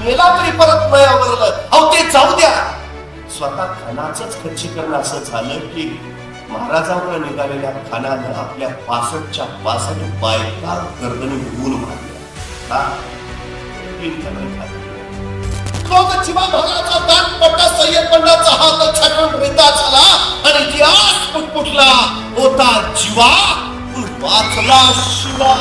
मेला तरी परत नाही आवरलं. अहो ते जाऊ द्या, स्वतः खानाचंच खच्चीकरण असं झालं की महाराजांवर निघालेल्या खानानं आपल्या 65च्या 62 बायका गर्दनी उडवून मारल्या. महाराजा दाट पट्टा सय्यद बंडाचा हात छाटून रिता झाला आणि इतिहास पुटपुटला. होता जीवा वाचला शिवा.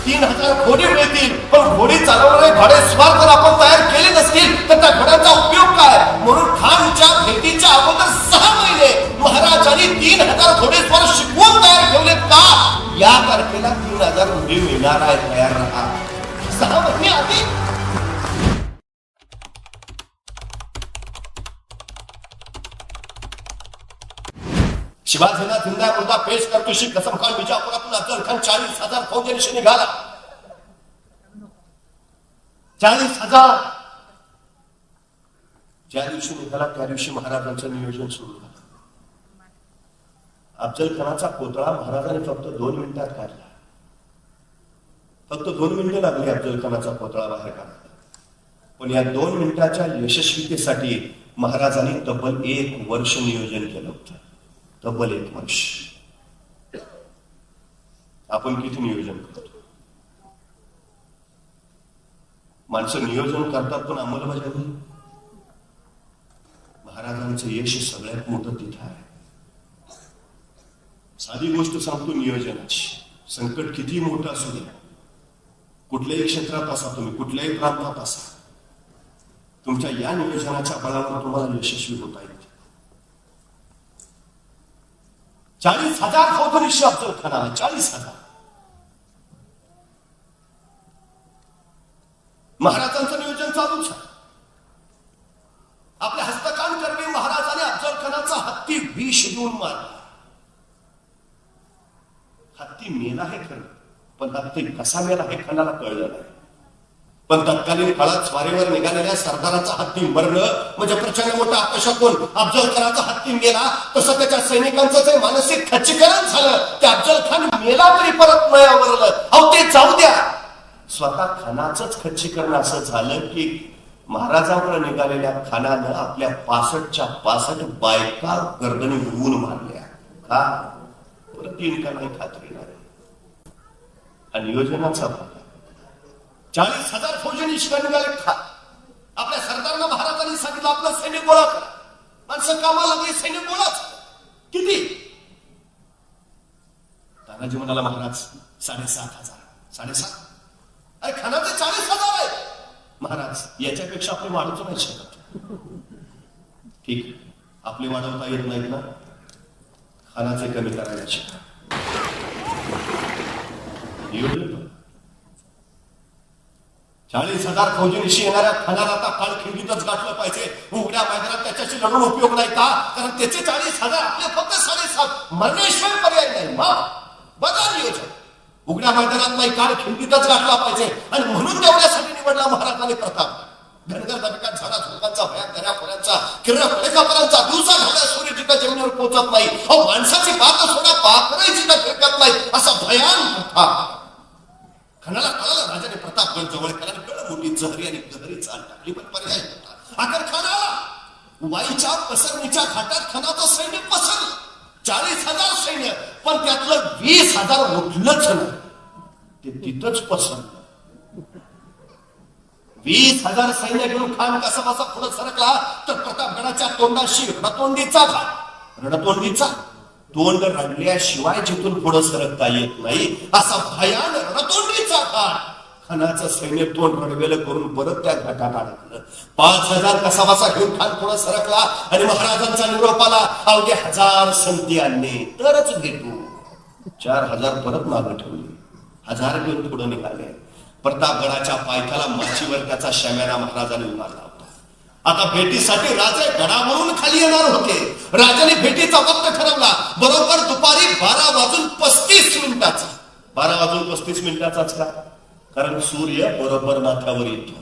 3000 घोडे मिळतील, पण घोडी चालवणारे घोडेस्वार जर आपण तयार केले नसतील तर त्या घोड्यांचा उपयोग काय? म्हणून खानच्या भेटीच्या अगोदर 6 महिने महाराजांनी 3000 घोडेस्वार शिकवून तयार ठेवलेत का? या तारखेला 3000 घोडे मिळणार आहे, तयार राहा. 6 महिने आधी शिवाजीला जिंदा मुद्दा पेश करतोशी कसम खान विजापुरातून अफजल खान 40,000 फौजेशी निघाला. 40,000 ज्या दिवशी निघाला त्या दिवशी महाराजांचं नियोजन सुरू झालं. अफजल खानाचा पुतळा महाराजांनी फक्त 2 मिनिटात काढला. फक्त 2 मिनिटं लागली अफजल खानाचा पुतळा बाहेर काढला. पण या 2 मिनिटाच्या यशस्वीतेसाठी महाराजांनी तब्बल 1 वर्ष नियोजन केलं होतं. तब्बल 1 वर्ष. आपण किती नियोजन करतो? माणसं नियोजन करतात पण अंमलबजावणी. महाराजांचं यश सगळ्यात मोठं तिथं आहे. साधी गोष्ट सांगतो नियोजनाची. संकट किती मोठं असू दे, कुठल्याही क्षेत्रात असा, तुम्ही कुठल्याही प्रांतात असा, तुमच्या या नियोजनाच्या बळावर तुम्हाला यशस्वी होता येईल. 40,000 फौजेशी अफजल खानाला 40,000. महाराजांचं नियोजन चालूच आहे. आपल्या हस्तकाम करणे महाराजाने अफजल खानाचा हत्ती विष देऊन मारला. हत्ती मेला हे खरं, पण हत्ती कसा मेला हे खानाला कळलं नाही. पण तत्कालीन काळात स्वारीवर निघालेल्या सरदाराचा हत्ती मरणं म्हणजे प्रचंड मोठा अपशकुन. अफजल खानाचा हत्ती मेला तसं त्याच्या सैनिकांचं जे मानसिक खच्चीकरण झालं. ते अफजल खान मेला तरी परत नाही आवरलं. अहो ते जाऊ द्या, स्वतः खानाचंच खच्चीकरण असं झालं की महाराजांवर निघालेल्या खानानं आपल्या 65च्या 62 बायका गर्दनी उडवून मारल्या. का? परत येईल का नाही खात्री नाही. आणि नियोजनाचा भाग 40,000 फौजेनी शिवाय निघाले. आपल्या सरदारांना महाराजांनी सांगितलं आपलं सैन्य गोळा करा. माणसं कामाला लागली, सैन्य गोळाच. किती? तानाजी म्हणाला महाराज 7,500. 7,500? अरे खानाचे 40,000 आहे. महाराज याच्यापेक्षा आपले वाढवच नाही शकत. ठीक, आपले वाढवता येत नाहीत ना, खानाचे कमी करायला शिका. 40,000 फौजेनिशी येणाऱ्या खानाला आता काळ खिंडीतच गाठलं पाहिजे. उघड्या मैदानात त्याच्याशी लढून उपयोग नाही का? कारण त्याचे 40,000, आपले फक्त 7,500. मरण्याशिवाय पर्याय नाही. बघा नियोजन. उघड्या मैदानात नाही, काळ खिंडीतच गाठला पाहिजे. आणि म्हणून तेवढ्यासाठी निवडला महाराजांनी प्रताप. धनगर दबिकात झाला, झोकांचा भयात दर्याखोऱ्यांचा, किरण कडेकापरांचा. दिवसा घाल्या सूर्य जिथं जमिनीवर पोहोचत नाही. अहो माणसाची बात सोडा, पाखरही जिथं फिरकत नाही, असा भयान प्रथा. खानाला कळालं राजाने प्रतापगड जवळ केला. मोठी जहरी आणि गहरी चाल टाकली, पण पर्याय होता. अगर खानाला वाईच्या पसरणीच्या घाटात खानाचं सैन्य पसरलं. 40,000 सैन्य, पण त्यातलं 20,000 उठलंच नाही. ते तिथंच पसरलं. 20,000 सैन्य घेऊन खान कसा बसा पुढे सरकला तर प्रतापगडाच्या तोंडाशी रणतोंडीचा घाट. रणतोंडीचा तोंड रडल्याशिवाय जिथून पुढे सरकता येत नाही असा भयान रणतोंडीचा घाट. खानाचं सैन्य तोंड रडवेलं करून परत त्या घाटात अडकलं. 5,000 कसाबसा घेऊन खान पुढे सरकला आणि महाराजांचा निरोपाला अवघे 1000 संती आणले तरच भेटू. 4,000 परत मागे ठेवली. 1000 घेऊन पुढे निघाले. प्रतापगडाच्या पायथ्याला माचीवर त्याचा शम्याना महाराजांनी उभारला होता. आता भेटीसाठी राजे गडावरून खाली येणार होते. राजाने भेटीचा वक्त ठरवला बरोबर दुपारी 12:35 12:35 का? कारण सूर्य बरोबर माथ्यावर येतो.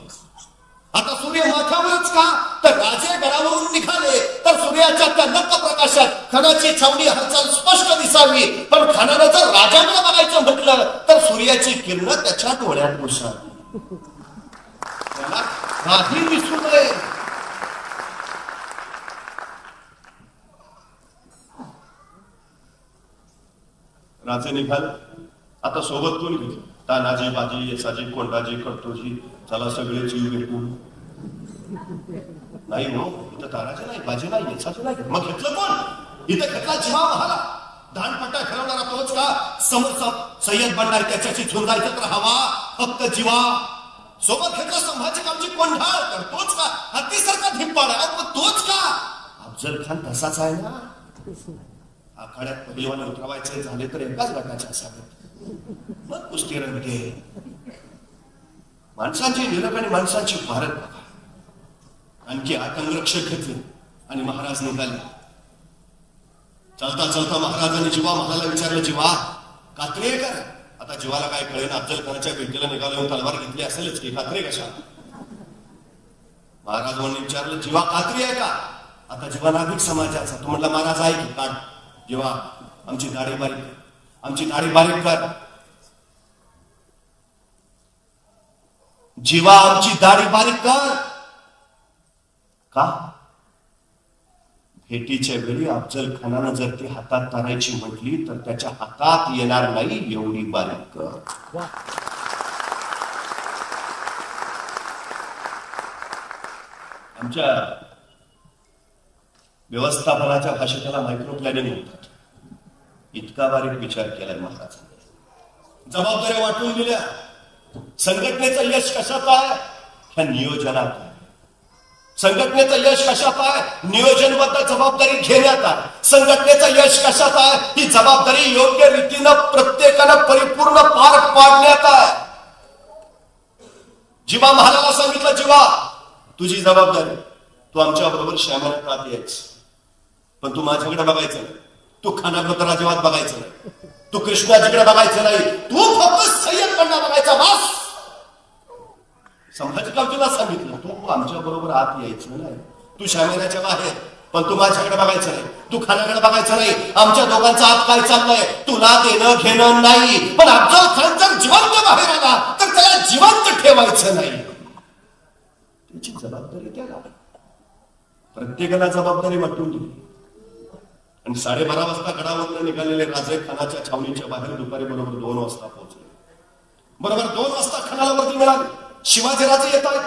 आता सूर्य माथ्यावरच का? तर राजे गडावरून निघाले तर सूर्याच्या त्या नक्क प्रकाशात खानाची छावणी हालचाल स्पष्ट दिसावी. पण खानानं जर राजाकडे बघायचं म्हटलं तर सूर्याची किरण त्याच्या डोळ्यात घुसावी. काही विसरू नये. राजे निघाल. आता सोबत कोण घेतलं? तानाजी, बाजी, येसाजी, कोंडाजी, कडतोजी, चला सगळे जीव भेटून. नाही हो, इथं तानाजी नाही, बाजी नाही, येसाजी नाही. मग घेतलं कोण? इथं घेतला जिवा महाला. दानपट्टा ठरवणारा तोच का? समोर सय्यद बनणार त्याच्याशी झुंजायचं तर हवा फक्त जीवा. सोबत घेतला संभाजी कामची कोंढाळ तर तोच का? हत्तीसारखा धिप्पाड आहे तोच का? अफजल खान तसाच आहे ना. आखाड्यात पहिलवान उतरवायचे झाले तर एकाच गटाचे असावेत. मग कुस्ती रंगते. माणसांची निरक आणि माणसांची भारत बघा. आणखी आतंगरक्षक घेतले आणि महाराज निघाले. चालता चालता महाराजांनी जीवा महाराला विचारलं, जीवा कात्री आहे का? आता जीवाला काय कळेल. अफजल खानाच्या भेटीला निघालो, तलवार घेतली असेलच की, कात्री कशा? महाराजांनी विचारलं, जीवा कात्री आहे का? आता जीवा नाभिक समाजाचा. तो म्हटला, महाराज आहे की. काढ जीवा, आमची दाढी बारीक कर, आमची दाढी बारीक कर. जीवा आमची दाढी बारीक कर. का? भेटीच्या वेळी अफजल खानानं जर ती हातात तारायची म्हटली तर त्याच्या हातात येणार नाही एवढी बारीक कर. आमच्या व्यवस्थापनाच्या भाषेत त्याला मायक्रो प्लॅनिंग म्हणतात. इतका बारीक विचार केलाय महाराजांनी. जबाबदाऱ्या वाटून दिल्या. संघटनेचं यश कशात आहे? ह्या नियोजनात आहे. संघटनेचं यश कशात आहे? नियोजनबद्ध जबाबदारी घेण्यात आहे. संघटनेचं यश कशात आहे? ही जबाबदारी योग्य रीतीनं प्रत्येकानं परिपूर्ण पार पाडण्यात आहे. जीवा महालाला सांगितलं, जीवा तुझी जबाबदारी, तू आमच्या बरोबर श्यामाला रात यायच, पण तू माझ्याकडे बघायचं नाही. तू खानाबरोबर अजिबात बघायचं नाही. तू कृष्णाजीकडे बघायचं नाही. तू फक्त सय्यदकडे बघायचा बस. संभाजी कामतीला सांगितलं, तू आमच्या बरोबर आत यायचं नाही. तू श्यामेनाच्या बाहेर, पण तू माझ्याकडे बघायचं नाही. तू खानाकडे बघायचं नाही. आमच्या दोघांचा आत काय चाललंय तुला देणं घेणं नाही. पण अफजल खान जर जिवंत बाहेर आला तर त्याला जिवंत ठेवायचं नाही. त्याची जबाबदारी त्याला. प्रत्येकाला जबाबदारी वाटून दिली. आणि 12:30 वाजता गडावरून निघालेले राजे खानाच्या छावणीच्या बाहेर दुपारी बरोबर 2 वाजता पोहोचले. बरोबर 2 वाजता खानाला वरती मिळाले. शिवाजी राजे येत आहेत.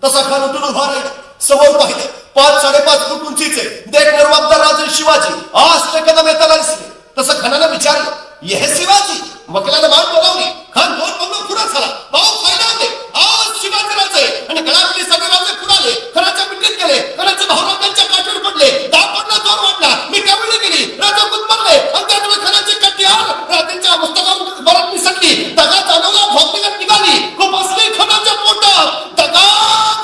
तसा खान उठून उभा राहील. समोर पाहिले 5-5.5 फूट उंचीचे देख निर्वाबदार राजे शिवाजी आज ते कदम येताना दिसले. तसं खानाला विचारलं, ये शिवाजी? वकिलाने मान बोलावली. खान 2 पावलं पुढे झाला. भाऊ फायदा होते. आज शिवाजी राजे आणि गडावरले सगळे राजे पुढाले. खणाच्या मिठीत गेले. खणाचे भाऊराजांच्या काठीवर पडले. दापडला जोर वाढला. मिठावली गेली. राजा गुदमरले. आणि त्यामुळे खणाची कट्यार राजांच्या मस्तकावर बरत निसटली. दगा चालवला. भोगलेला निघाली. खूप असली खणाच्या पोटात. दगा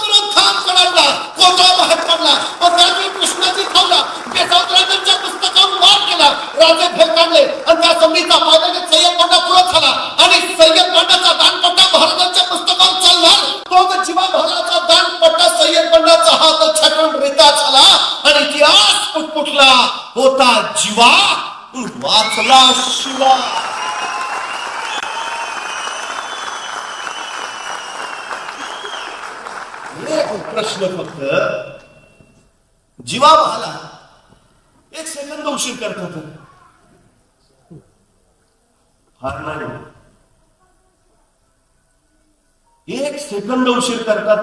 करून खान कडावला. कोटा बाहेर पडला. पण राजे कृष्णाची खावला. केसावराजांच्या पुस्तकावर वार केला. राजे फेर काढले. आणि त्या जमिनीचा पायदाने सय्यद पांडा पुढे झाला. आणि सय्यद पांडाचा दानपट्टा महाराजांच्या पुस्तकावर चालणार. तो जीवा महाराजाचा दानपट्टा सय्यद पांडाचा हात छाटून रिता झाला. आणि इतिहास पुटपुटला. होता जीवा, वाचला शिवा. प्रश्न फक्त जीवा महाला 1 सेकंद उशीर करतात. फार नाही, 1 सेकंद उशीर करता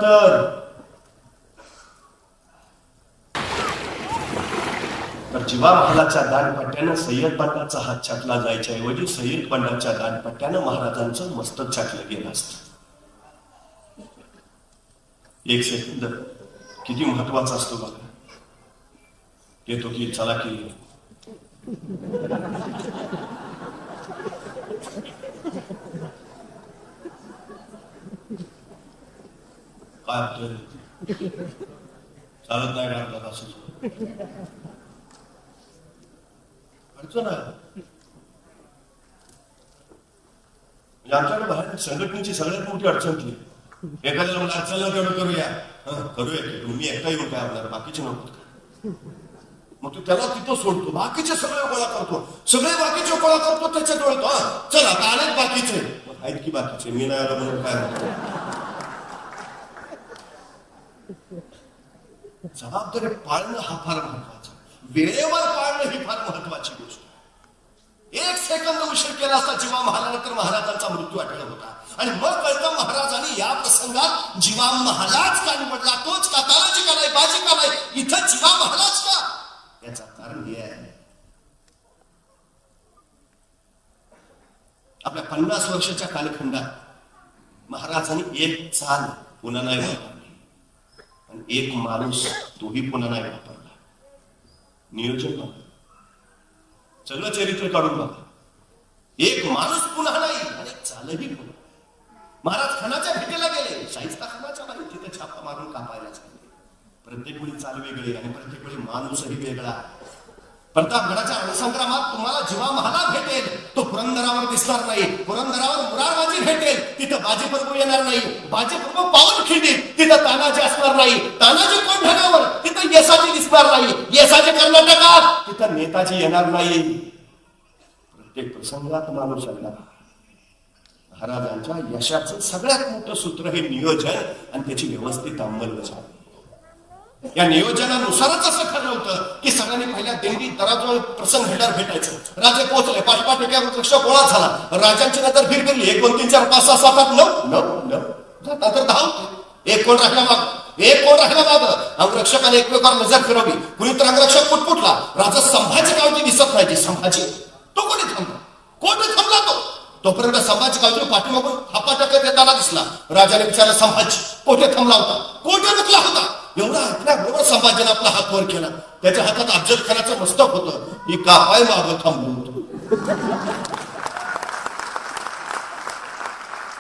तर जीवा महालाच्या दानपट्ट्यानं सय्यद पांडाचा हात छाटला जायच्या ऐवजी सय्यद पांडाच्या दानपट्ट्यानं महाराजांचं मस्तक छाटलं गेलं असतं. 1 सेकंद किती महत्वाचा असतो बघा. येतो की चला की काय चालत नाही का असं अडचण आहे. म्हणजे आमच्याकडे बाहेर संघटनेची सगळ्यात मोठी अडचण ती. एखाद्याला मला अडचण तेवढं करूया. करूया की तुम्ही एकटा येऊन काय आपल्याला बाकीचे नको. मग तू त्याला तिथं सोडतो. बाकीचे सगळे गोळा करतो. सगळे बाकीचे गोळा करतो त्याच्यात ओळखतो. चला आता आलेच बाकीचे. आहेत की बाकीचे मी नाही आलो म्हणून काय म्हणतो. जबाबदारी पाळणं हा फार महत्वाचा, वेळेवर पाळणं ही फार महत्वाची गोष्ट. एक सेकंद उशीर केला असता जीवा महालानंतर महाराजांचा मृत्यू आठवला होता. आणि मग कळतं महाराजांनी या प्रसंगात जीवा महालाच का निवडला, तोच का, तानाजी का नाही, बाजी का नाही, इथं जीवा महालाच का. याचं कारण हे आहे, आपल्या 50 वर्षाच्या कालखंडात महाराजांनी एक चाल पुन्हा नाही वापरली आणि एक माणूस तोही पुन्हा नाही वापरला. नियोजन बघा, सगळं चरित्र काढून बघा, एक माणूस पुन्हा नाही आणि चालही पुन्हा. महाराज खानाच्या भेटीला गेले, शाहिस्ता खानाच्या बाई तिथे छापा मारून कापायला सांगितले. प्रत्येक वेळी चाल वेगळी आणि प्रत्येक वेळी माणूसही वेगळा. प्रतापगडाच्या रणसंग्रामात तुम्हाला जीवा महाला भेटेल, तो पुरंदरावर दिसणार नाही. पुरंदरावर मुरारबाजी भेटेल, तिथं बाजीप्रभू येणार नाही. बाजीप्रभू पाऊल खिंडीत, तिथं तानाजी असणार नाही. तानाजी कोंढाण्यावर, तिथं येसाजी दिसणार नाही. येसाजी कर्नाटकात, तिथं नेताजी येणार नाही. प्रत्येक प्रसंगात माणूस आला. महाराजांच्या यशाचं सगळ्यात मोठं सूत्र हे नियोजन आणि त्याची व्यवस्थित अंमलबजावणी. या नियोजनानुसारच असं ठरलं होतं की सगळ्यांनी पहिल्या दिंडी दराजवळ प्रसंग भेटायचं. राजे पोहोचले, पाठपाठ वृक्ष गोळा झाला. राजांची नजर फिरली, 1 2 3 4 5 6 7 8 9 जाता तर धाव. एक कोण राहिला माग. अंगरक्षकाने एकमेकावर नजर फिरवली. कुणी तर अंगरक्षक पुटपुटला. राजा संभाजी गावची दिसत नाही. संभाजी तो कोणी थांबला, कोणी थांबला तोपर्यंत संभाजी गावची पाठीमागून थापा टाकत येताना दिसला. राजाने विचारलं, संभाजी कोठे थांबला होता, कोठे रुकला होता. एवढा ऐकल्याबरोबर संभाजीने आपला हात वर केला. त्याच्या हातात अफजल खानाचं मस्तक होतं. ही कापाय मागं थांबलो होतो.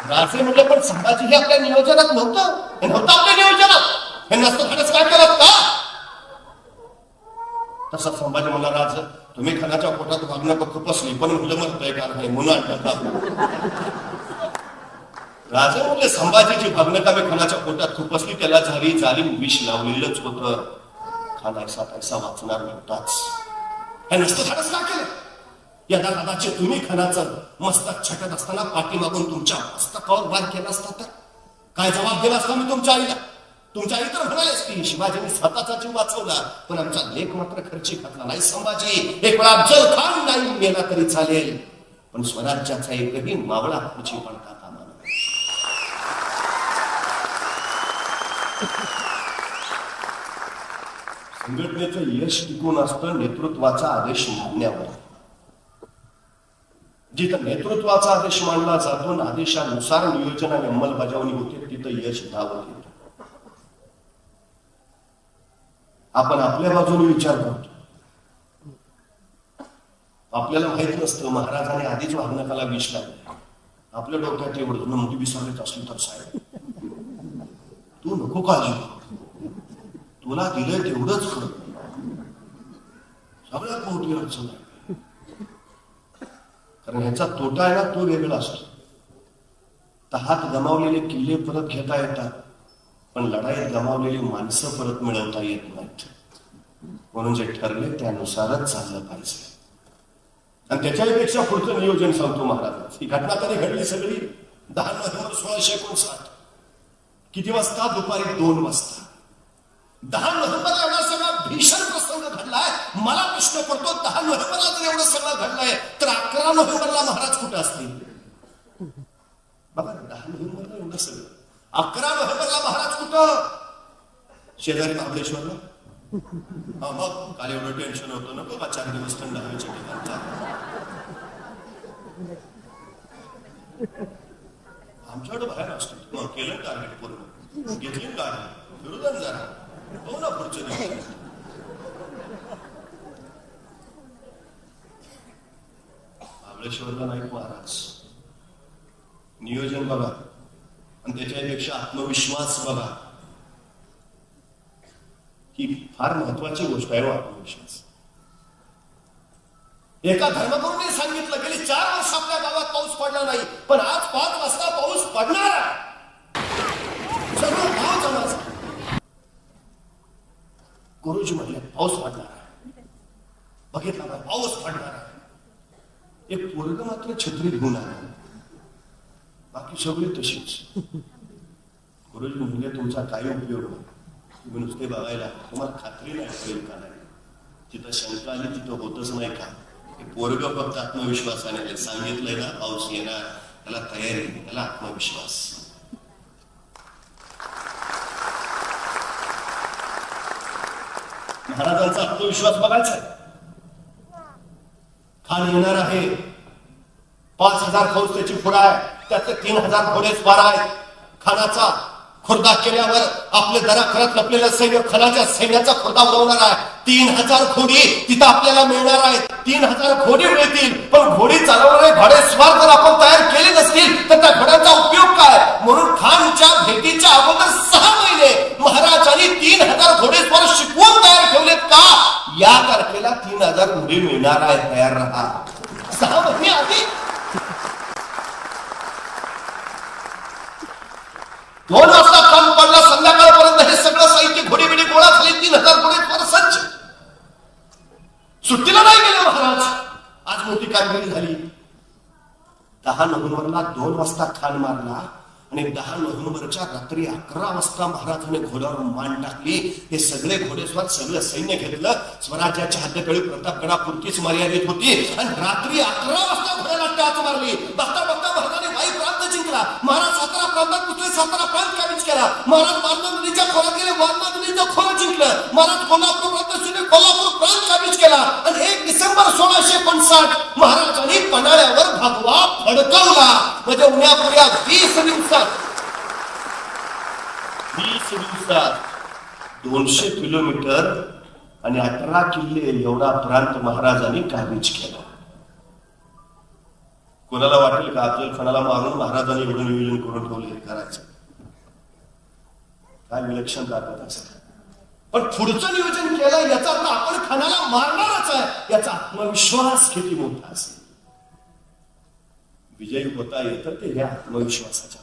राजे म्हटले, पण संभाजी हे आपल्या नियोजनात नव्हतं. हे नव्हतं आपल्या नियोजनात. हे नसतं खाण्यास काय करत का. तसा संभाजी म्हणला, राज तुम्ही खानाच्या पोटात वागणं खुपसली, पण मुलं म्हणतोय का नाही म्हणून आणलं. राजा म्हटले, संभाजीची भागणं मी खानाच्या पोटात खुपसली, त्याला झाली जालीम विष लावलेलंच होतं. खाना ऐसा तैसा वाचणार नव्हताच. हे नसतं खानच का केलं. या दादाचे तुम्ही खानाचं मस्तक छटत असताना पाठीमागून तुमच्या मस्तकावर वार केला असता तर काय जबाब दिला असता मी तुमच्या आईला. तुमच्या आई तर म्हणालेच की शिवाजीने स्वतःचा जीव वाचवला, पण आमचा लेख मात्र खर्ची घातला नाही. संभाजी एक वेळा अफजल खान नाही मेला तरी चालेल, पण स्वराज्याचा एकही मावळा खर्ची पडता कामा नये. संघटनेचं यश टिकून असतं नेतृत्वाचा आदेश मानण्यावर. जिथं नेतृत्वाचा आदेश मानला जातो आणि आदेशानुसार नियोजन आणि अंमलबजावणी होते, तिथं यश धावत येतं. आपण आपल्या बाजूने विचार करतो. आपल्याला माहित नसतं महाराजांनी आधीच वाघनकाला विष लावलं. आपल्या डोक्यात एवढं मोठी विसरलीच असली तर साहेब तू नको काळजी करू, तुला दिलंय तेवढंच कर. सगळ्यात मोठी अडचण आहे, कारण ह्याचा तोटा आहे ना तो वेगळा असतो. तहात गमावलेले किल्ले परत घेता येतात, पण लढाईत गमावलेली माणसं परत मिळवता येत नाहीत. म्हणून जे ठरले त्यानुसारच चाललं पाहिजे. आणि त्याच्यापेक्षा पुढचं नियोजन सांगतो महाराज. ही घटना तरी घडली सगळी 10 नोव्हेंबर 1659. किती वाजता? दुपारी 2 वाजता. 10 नोव्हेंबरला एवढा सगळा भीषण प्रसंग घडलाय. मला प्रश्न पडतो, 10 नोव्हेंबरला जर एवढं सगळं घडलंय तर 11 नोव्हेंबरला महाराज कुठे असतील? बघा, 10 नोव्हेंबरला एवढं सगळं, 11 नोव्हेंबरला महाराज कुठं? शेजारी महाबळेश्वरला. मग काल एवढं टेन्शन होतं नको का 4 दिवस थंड हवेच्या ठिकाणचा. आमच्याकडे बाहेर असतो. मग केलं टार्गेट पूर्ण, घेतली गाडी फिरून जरा हो ना पुढच्या दिवशी. महाबळेश्वरला नाही महाराज. नियोजन बघा आणि त्याच्यापेक्षा आत्मविश्वास बघा. ही फार महत्वाची गोष्ट आहे. आत्मविश्वास. एका धर्मगुरूने सांगितलं, गेली 4 वर्ष आपल्या गावात पाऊस पडला नाही, पण आज 5 वाजता पाऊस पडणार आहे. सगळं गाव जमा झालं. गुरुजी म्हणले पाऊस पडणार आहे. बघितला ना, पाऊस पडणार आहे. एक पोरग मात्र छत्री घेऊन आला, बाकी सगळी तशीच. गुरुजी म्हणले तुमचा काय उपयोग नाही, तुम्ही नुसते बघायला तुम्हाला खात्री नाही होईल का नाही. जिथं शंका आली तिथं होतच नाही का. हे पोरग फक्त आत्मविश्वासाने आले. सांगितलंय ना पाऊस येणार, त्याला तयारी, त्याला आत्मविश्वास. महाराजांचा आत्मविश्वास बघायचा. खान येणार आहे, 5000 फौज त्याची पुढे आहे, त्यातले 3000 घोडे स्वार आहेत. खानाचा खुर्दा केल्यावर आपले दराखरात लपलेलं सैन्य खानाच्या सैन्याचा खुर्दा उडवणार आहे. 3000 घोडी तिथं आपल्याला मिळणार आहेत. 3000 घोडी मिळतील, पण घोडी चालवणारे घोडेस्वार जर आपण तयार केले नसतील तर त्या घोड्यांचा उपयोग काय. म्हणून खानच्या भेटीच्या अगोदर 6 महिने महाराजांनी 3000 घोडेस्वार शिकवून तयार ठेवलेत का. या तारखेला 3000 घोडी मिळणार आहे, तयार राहा. 6 महिने आधी 2 वाजता काम पडला, संध्याकाळपर्यंत हे सगळं साहित्य घोडी गोळा झाले. 3000 घोडेस्वार सज्ज. सुट्टीला नाही गेले महाराज. आज मोठी कामगिरी झाली. 10 नोव्हेंबरला 2 वाजता खान मारला आणि 10 नोव्हेंबरच्या रात्री 11 वाजता महाराजांनी घोड्यावर मान टाकली. हे सगळे घोडेस्वार सगळं सैन्य घेतलं. स्वराज्याच्या हद्दीकडे प्रतापगडापुरतीच मर्यादित होती आणि रात्री 11 वाजता घोड्याला टाच मारली. बघता बघता महाराजांनी वाई प्रांत जिंकला. महाराज सातारा प्रांतात पुढे सातारा प्रांत काबीज केला. महाराज वारणा नदीच्या खोऱ्यात गेले, वारणा नदीचं खोरं जिंकलं. महाराज कोल्हापूर प्रांत कोल्हापूर प्रांत काबीज केला आणि 1 डिसेंबर 1659 महाराजांनी पन्हाळ्यावर भगवा फडकवला. म्हणजे उन्हापुऱ्या 20 दिवसात 200 किलोमीटर आणि 18 किल्ले एवढा प्रांत महाराजांनी काबीज केला. कोणाला वाटेल का अफजल खानाला मारून महाराजांनी एवढं नियोजन करून ठेवले हे करायचं. काय विलक्षण ताकद असेल. पण पुढचं नियोजन केलं याचा अर्थ आपण खानाला मारणारच आहे याचा आत्मविश्वास किती मोठा असेल. विजयी होता येतं ते ह्या आत्मविश्वासाच्या